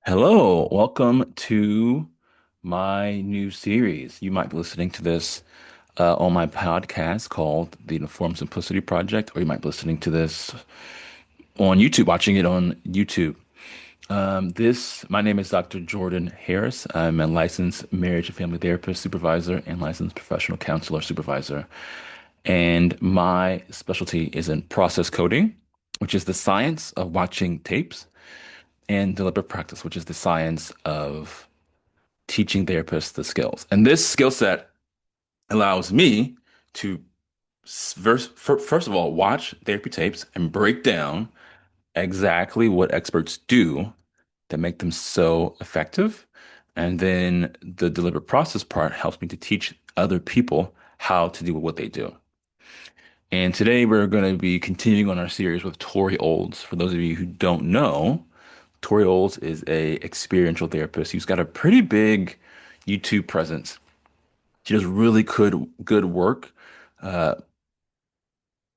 Hello, welcome to my new series. You might be listening to this on my podcast called The Informed Simplicity Project, or you might be listening to this on YouTube, watching it on YouTube. My name is Dr. Jordan Harris. I'm a licensed marriage and family therapist supervisor and licensed professional counselor supervisor. And my specialty is in process coding, which is the science of watching tapes, and deliberate practice, which is the science of teaching therapists the skills. And this skill set allows me to first of all watch therapy tapes and break down exactly what experts do that make them so effective. And then the deliberate process part helps me to teach other people how to do what they do. And today we're going to be continuing on our series with Tori Olds. For those of you who don't know, Tori Olds is a experiential therapist who's got a pretty big YouTube presence. She does really good work uh,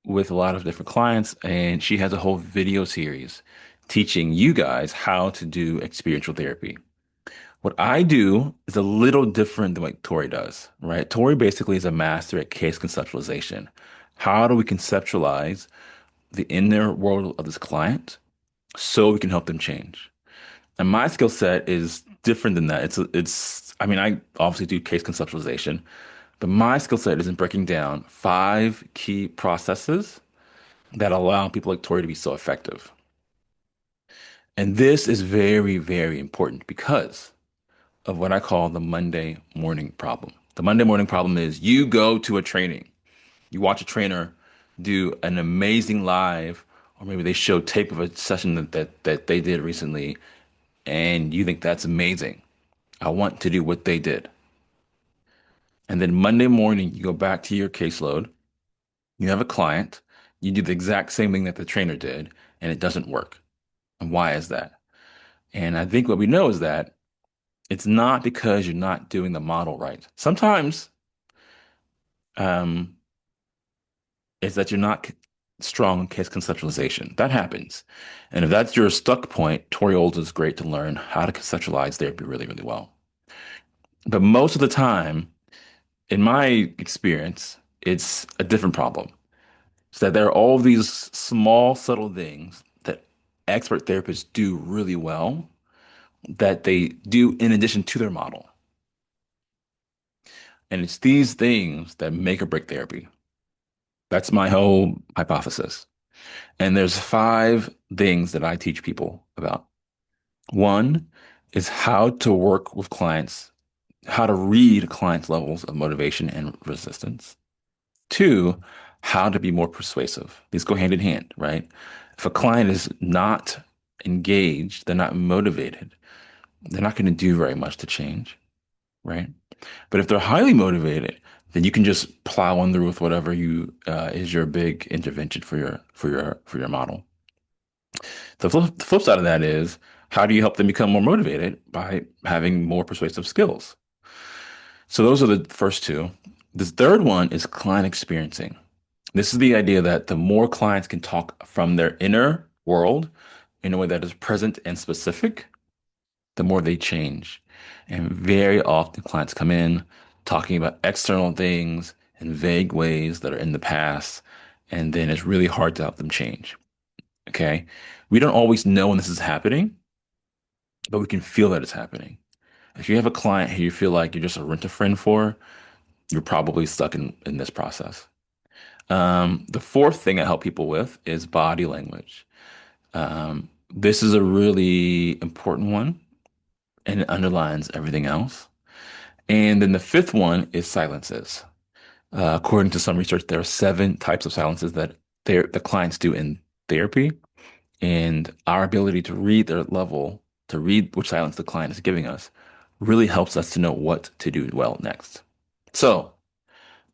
with a lot of different clients, and she has a whole video series teaching you guys how to do experiential therapy. What I do is a little different than what Tori does, right? Tori basically is a master at case conceptualization. How do we conceptualize the inner world of this client so we can help them change? And my skill set is different than that. I mean, I obviously do case conceptualization, but my skill set is in breaking down five key processes that allow people like Tori to be so effective. And this is very, very important because of what I call the Monday morning problem. The Monday morning problem is you go to a training, you watch a trainer do an amazing live, or maybe they show tape of a session that they did recently, and you think that's amazing. I want to do what they did. And then Monday morning, you go back to your caseload. You have a client, you do the exact same thing that the trainer did, and it doesn't work. And why is that? And I think what we know is that it's not because you're not doing the model right. Sometimes um, it's that you're not strong in case conceptualization. That happens. And if that's your stuck point, Tori Olds is great to learn how to conceptualize therapy really, really well. But most of the time, in my experience, it's a different problem. So that there are all these small, subtle things that expert therapists do really well that they do in addition to their model. And it's these things that make or break therapy. That's my whole hypothesis. And there's five things that I teach people about. One is how to work with clients, how to read clients' levels of motivation and resistance. Two, how to be more persuasive. These go hand in hand, right? If a client is not engaged, they're not motivated, they're not going to do very much to change, right? But if they're highly motivated, then you can just plow on through with whatever you is your big intervention for your model. The flip side of that is how do you help them become more motivated by having more persuasive skills? So those are the first two. The third one is client experiencing. This is the idea that the more clients can talk from their inner world in a way that is present and specific, the more they change. And very often clients come in talking about external things in vague ways that are in the past, and then it's really hard to help them change. Okay. We don't always know when this is happening, but we can feel that it's happening. If you have a client who you feel like you're just a rent-a-friend for, you're probably stuck in this process. The fourth thing I help people with is body language. This is a really important one, and it underlines everything else. And then the fifth one is silences. According to some research, there are seven types of silences that the clients do in therapy, and our ability to read their level, to read which silence the client is giving us, really helps us to know what to do well next. So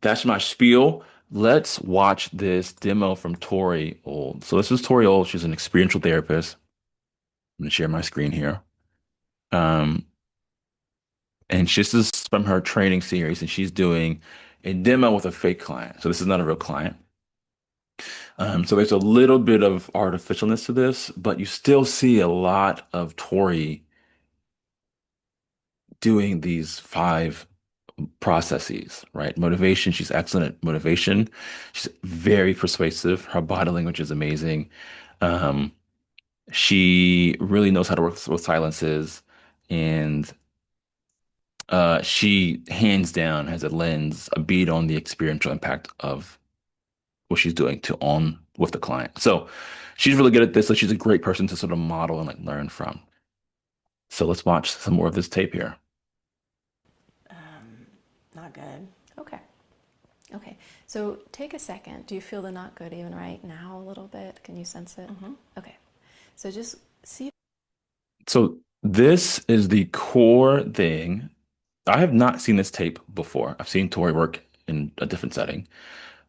that's my spiel. Let's watch this demo from Tori Old. So this is Tori Old. She's an experiential therapist. I'm going to share my screen here. Um, and this is from her training series, and she's doing a demo with a fake client. So this is not a real client. So there's a little bit of artificialness to this, but you still see a lot of Tori doing these five processes, right? Motivation, she's excellent at motivation. She's very persuasive. Her body language is amazing. Um, she really knows how to work with silences, and she hands down has a lens, a bead on the experiential impact of what she's doing to on with the client. So she's really good at this. So she's a great person to sort of model and like learn from. So let's watch some more of this tape here. Not good. Okay. Okay. So take a second. Do you feel the not good even right now a little bit? Can you sense it? Mm-hmm. Okay. So just see. So this is the core thing. I have not seen this tape before. I've seen Tori work in a different setting.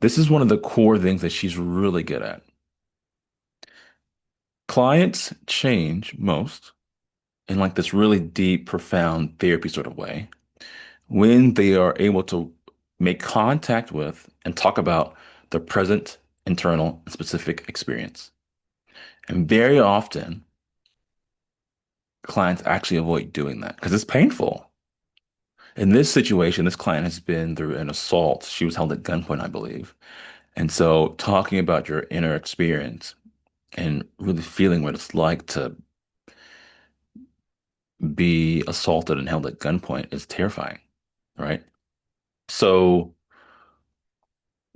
This is one of the core things that she's really good at. Clients change most in like this really deep, profound therapy sort of way when they are able to make contact with and talk about their present, internal, and specific experience. And very often, clients actually avoid doing that because it's painful. In this situation, this client has been through an assault. She was held at gunpoint, I believe. And so, talking about your inner experience and really feeling what it's like to be assaulted and held at gunpoint is terrifying, right? So,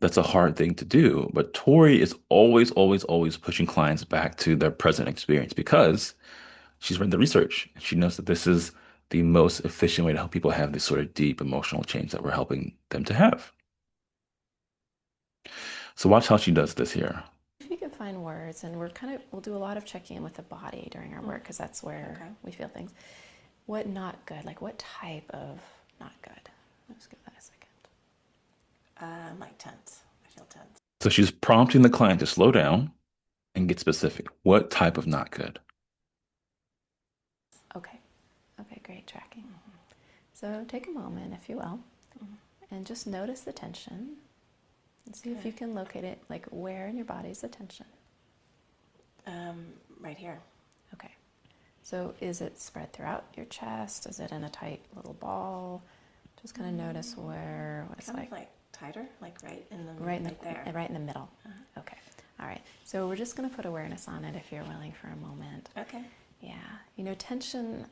that's a hard thing to do. But Tori is always, always, always pushing clients back to their present experience because she's read the research. She knows that this is the most efficient way to help people have this sort of deep emotional change that we're helping them to have. So watch how she does this here. If you can find words, and we'll do a lot of checking in with the body during our work because that's where Okay. we feel things. What not good? Like what type of not good? Let's give that a second. I'm like tense. I feel tense. So she's prompting the client to slow down and get specific. What type of not good? Okay. Okay, great tracking. So take a moment, if you will, and just notice the tension and see if you can locate it, like where in your body is the tension. Right here. Okay. So is it spread throughout your chest? Is it in a tight little ball? Just kind of notice what it's Kind like. of like tighter, like right in the Right in right there. right in the middle. Okay. All right. So we're just going to put awareness on it if you're willing for a moment. Okay. Yeah. You know, tension,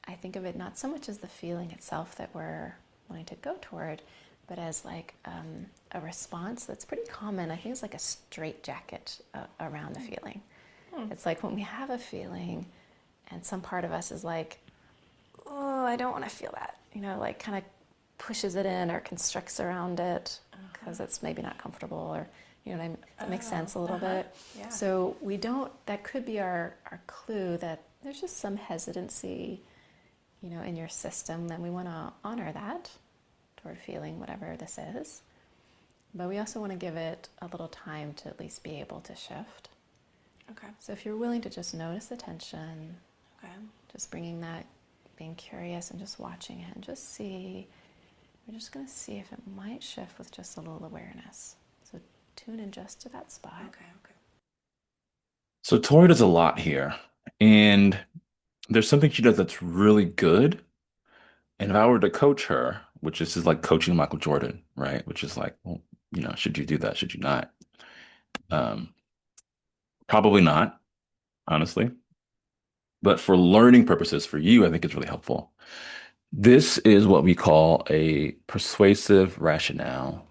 I think of it not so much as the feeling itself that we're wanting to go toward, but as like a response that's pretty common. I think it's like a straitjacket around the feeling. It's like when we have a feeling and some part of us is like, oh, I don't want to feel that, you know, like kind of pushes it in or constricts around it because it's maybe not comfortable or, you know what I mean? That makes sense a little bit. Yeah. So that could be our clue that there's just some hesitancy, you know, in your system, and we want to honor that toward feeling whatever this is. But we also want to give it a little time to at least be able to shift. Okay. So if you're willing to just notice the tension, Okay. just bringing that, being curious and just watching it and just see, we're just going to see if it might shift with just a little awareness. So tune in just to that spot. Okay. Okay. So Tori does a lot here, and there's something she does that's really good. And if I were to coach her, which is like coaching Michael Jordan, right? Which is like, well, should you do that? Should you not? Um, Probably not, honestly. But for learning purposes for you, I think it's really helpful. This is what we call a persuasive rationale.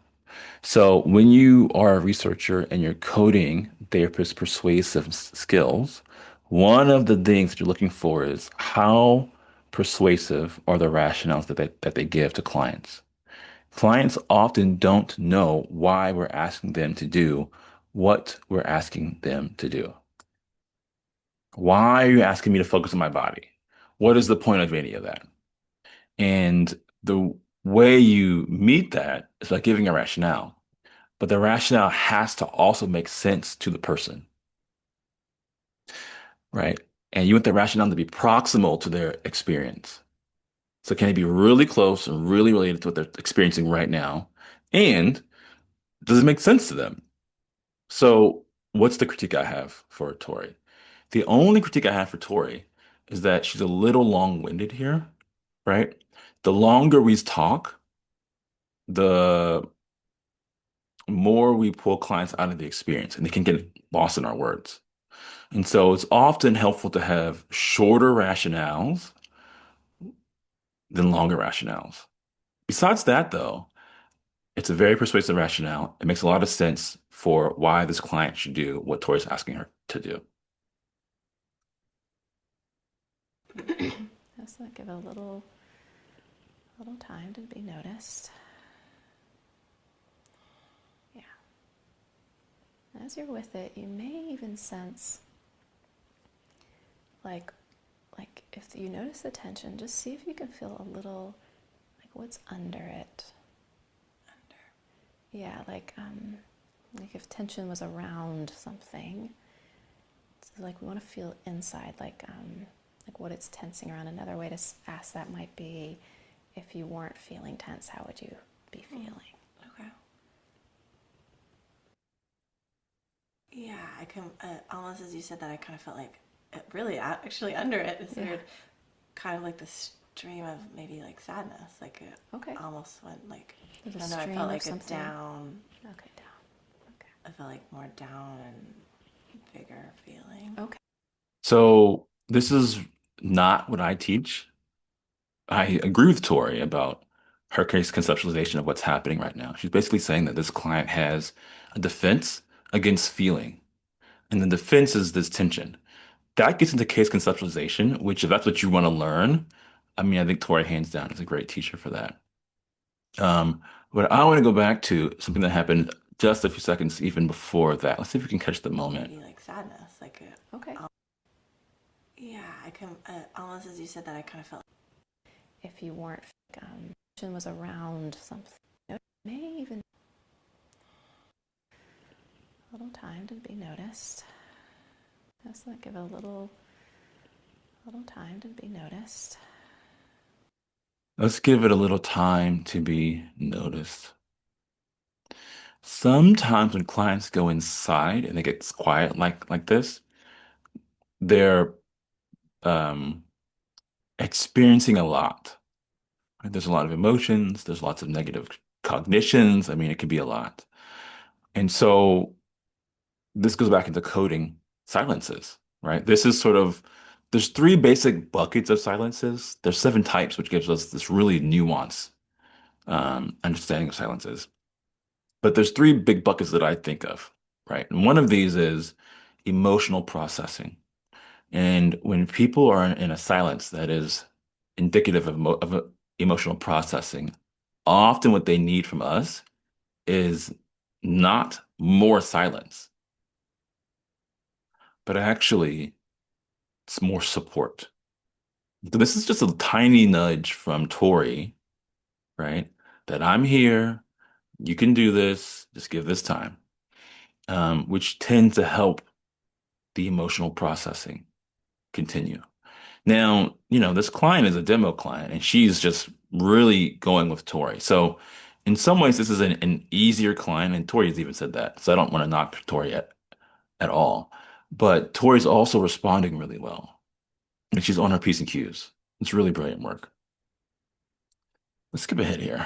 So when you are a researcher and you're coding therapist persuasive skills, one of the things that you're looking for is how persuasive are the rationales that they give to clients. Clients often don't know why we're asking them to do what we're asking them to do. Why are you asking me to focus on my body? What is the point of any of that? And the way you meet that is by giving a rationale. But the rationale has to also make sense to the person, right? And you want the rationale to be proximal to their experience. So can it be really close and really related to what they're experiencing right now? And does it make sense to them? So what's the critique I have for Tori? The only critique I have for Tori is that she's a little long-winded here, right? The longer we talk, the more we pull clients out of the experience and they can get lost in our words. And so it's often helpful to have shorter rationales than longer rationales. Besides that, though, it's a very persuasive rationale. It makes a lot of sense for why this client should do what Tori's asking her to do. Just give it a little time to be noticed. Yeah. As you're with it, you may even sense like if you notice the tension, just see if you can feel a little like what's under it. Under. Yeah, like if tension was around something. So like we want to feel inside, like what it's tensing around. Another way to ask that might be, if you weren't feeling tense, how would you be feeling? Okay. Yeah, I can almost as you said that, I kind of felt like it really actually under it is weird, kind of like the stream of maybe like sadness, like it almost went like I don't know. I felt like a down. Okay, down. Okay. I felt like more down and bigger feeling. Okay. So this is not what I teach. I agree with Tori about her case conceptualization of what's happening right now. She's basically saying that this client has a defense against feeling, and the defense is this tension. That gets into case conceptualization, which if that's what you want to learn, I mean, I think Tori hands down is a great teacher for that. Um, but I want to go back to something that happened just a few seconds even before that. Let's see if we can catch the moment. Maybe like sadness, like a, okay. Yeah, I can almost as you said that, I kind of felt if you weren't tension was around something, it may even a little time to be noticed. Just give it a little time to be noticed. Let's give it a little time to be noticed. Sometimes when clients go inside and it gets quiet like this, they're um, experiencing a lot. Right? There's a lot of emotions, there's lots of negative cognitions. I mean, it can be a lot. And so this goes back into coding silences, right? This is sort of, there's three basic buckets of silences. There's seven types, which gives us this really nuanced understanding of silences. But there's three big buckets that I think of, right? And one of these is emotional processing. And when people are in a silence that is indicative of emotional processing, often what they need from us is not more silence, but actually it's more support. So this is just a tiny nudge from Tori, right? That I'm here, you can do this, just give this time, which tends to help the emotional processing continue. Now, this client is a demo client and she's just really going with Tori. So in some ways, this is an easier client, and Tori's even said that. So I don't want to knock Tori at all. But Tori's also responding really well. And she's on her P's and Q's. It's really brilliant work. Let's skip ahead here.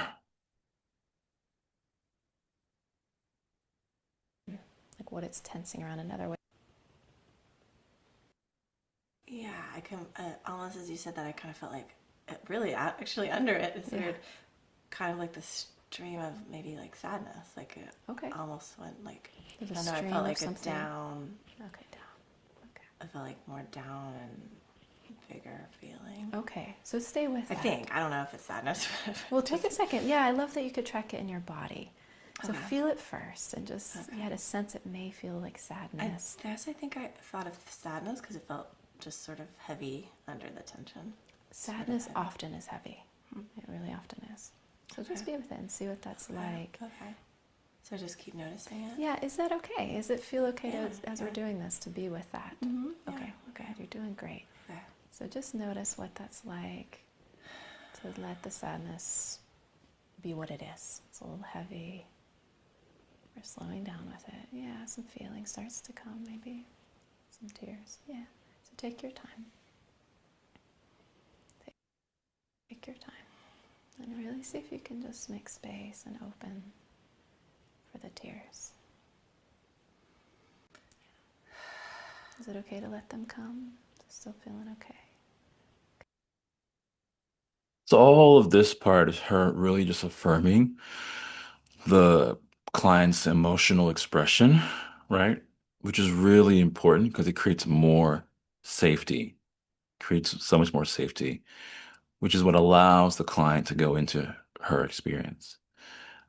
Like what it's tensing around. Another way. yeah, I can almost as you said that, I kind of felt like it really actually under it is weird, kind of like the stream of maybe like sadness, like it almost went like I don't know. I felt like a down. Okay, down. Okay. I felt like more down and bigger feeling. Okay, so stay with that. I think. I don't know if it's sadness. Well, take a second. Yeah, I love that you could track it in your body. So feel it first and just, you had a sense it may feel like sadness. I think I thought of sadness because it felt just sort of heavy under the tension. Sadness often is heavy. It really often is. So just be with it and see what that's like. Okay. So just keep noticing it? Yeah, is that okay? Does it feel okay as we're doing this to be with that? Mm-hmm. Okay, good. You're doing great. Okay. So just notice what that's like to let the sadness be what it is. It's a little heavy. We're slowing down with it. Yeah, some feeling starts to come, maybe. Some tears. Yeah. So take your time. Take your time. And really see if you can just make space and open for the tears. Is it okay to let them come? Still feeling okay? So all of this part is her really just affirming the client's emotional expression, right? Which is really important because it creates more safety, creates so much more safety, which is what allows the client to go into her experience.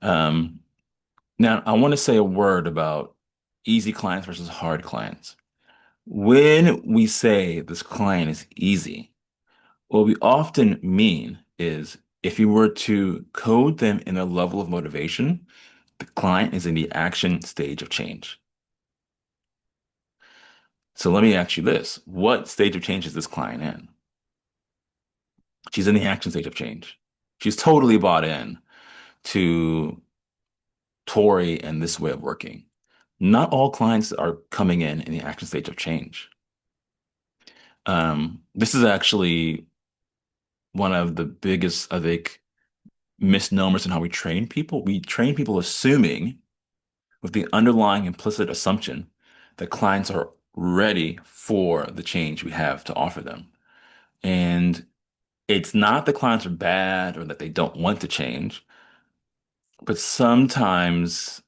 Um, Now, I want to say a word about easy clients versus hard clients. When we say this client is easy, what we often mean is if you were to code them in a level of motivation, the client is in the action stage of change. So let me ask you this. What stage of change is this client in? She's in the action stage of change. She's totally bought in to Tori and this way of working. Not all clients are coming in the action stage of change. This is actually one of the biggest, I think, misnomers in how we train people. We train people assuming with the underlying implicit assumption that clients are ready for the change we have to offer them. And it's not that clients are bad or that they don't want to change, but sometimes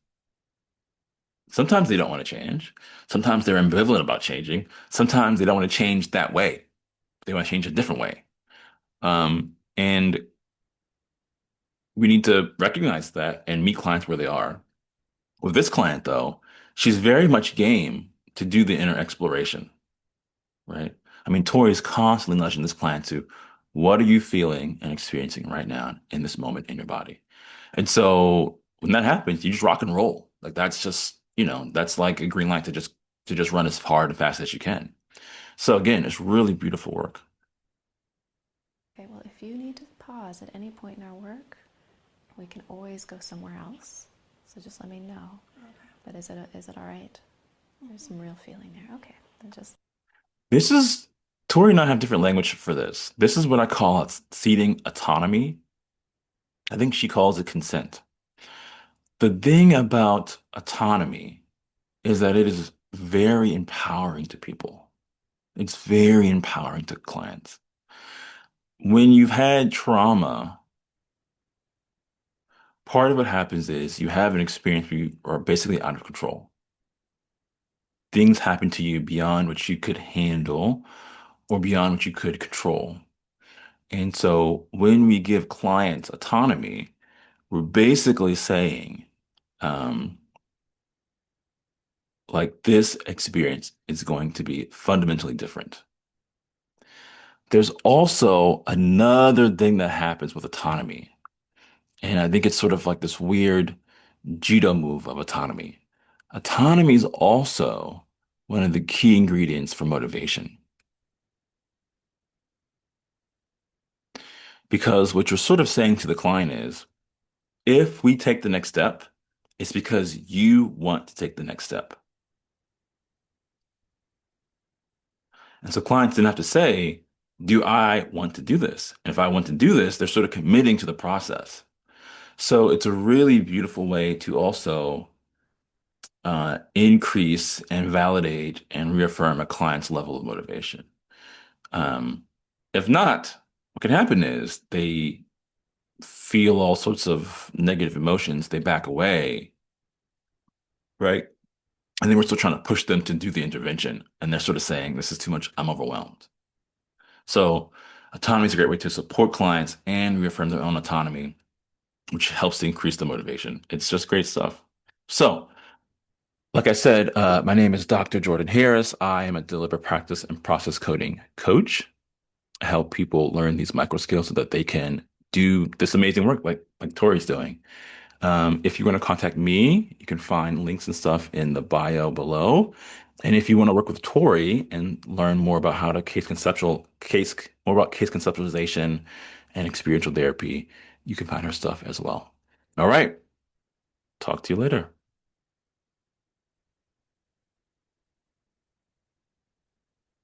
they don't want to change. Sometimes they're ambivalent about changing. Sometimes they don't want to change that way. They want to change a different way. And we need to recognize that and meet clients where they are. With this client, though, she's very much game to do the inner exploration, right? I mean, Tori's constantly nudging this client to what are you feeling and experiencing right now in this moment in your body? And so when that happens, you just rock and roll. Like that's just, that's like a green light to just run as hard and fast as you can. So again, it's really beautiful work. Okay, well, if you need to pause at any point in our work, we can always go somewhere else. So just let me know. Okay. But is it all right? There's some real feeling there. Okay, then just. This is Tori and I have different language for this. This is what I call seating autonomy. I think she calls it consent. The thing about autonomy is that it is very empowering to people. It's very empowering to clients. When you've had trauma, part of what happens is you have an experience where you are basically out of control. Things happen to you beyond what you could handle or beyond what you could control. And so when we give clients autonomy, we're basically saying, um, like this experience is going to be fundamentally different. There's also another thing that happens with autonomy. And I think it's sort of like this weird judo move of autonomy. Autonomy is also one of the key ingredients for motivation. Because what you're sort of saying to the client is, if we take the next step, it's because you want to take the next step. And so clients didn't have to say, do I want to do this? And if I want to do this, they're sort of committing to the process. So it's a really beautiful way to also increase and validate and reaffirm a client's level of motivation. Um, if not, what can happen is they feel all sorts of negative emotions, they back away, right? And then we're still trying to push them to do the intervention. And they're sort of saying, this is too much, I'm overwhelmed. So autonomy is a great way to support clients and reaffirm their own autonomy, which helps to increase the motivation. It's just great stuff. So, like I said, my name is Dr. Jordan Harris. I am a deliberate practice and process coding coach. I help people learn these micro skills so that they can do this amazing work like Tori's doing. If you want to contact me, you can find links and stuff in the bio below. And if you want to work with Tori and learn more about how to more about case conceptualization and experiential therapy, you can find her stuff as well. All right. Talk to you later.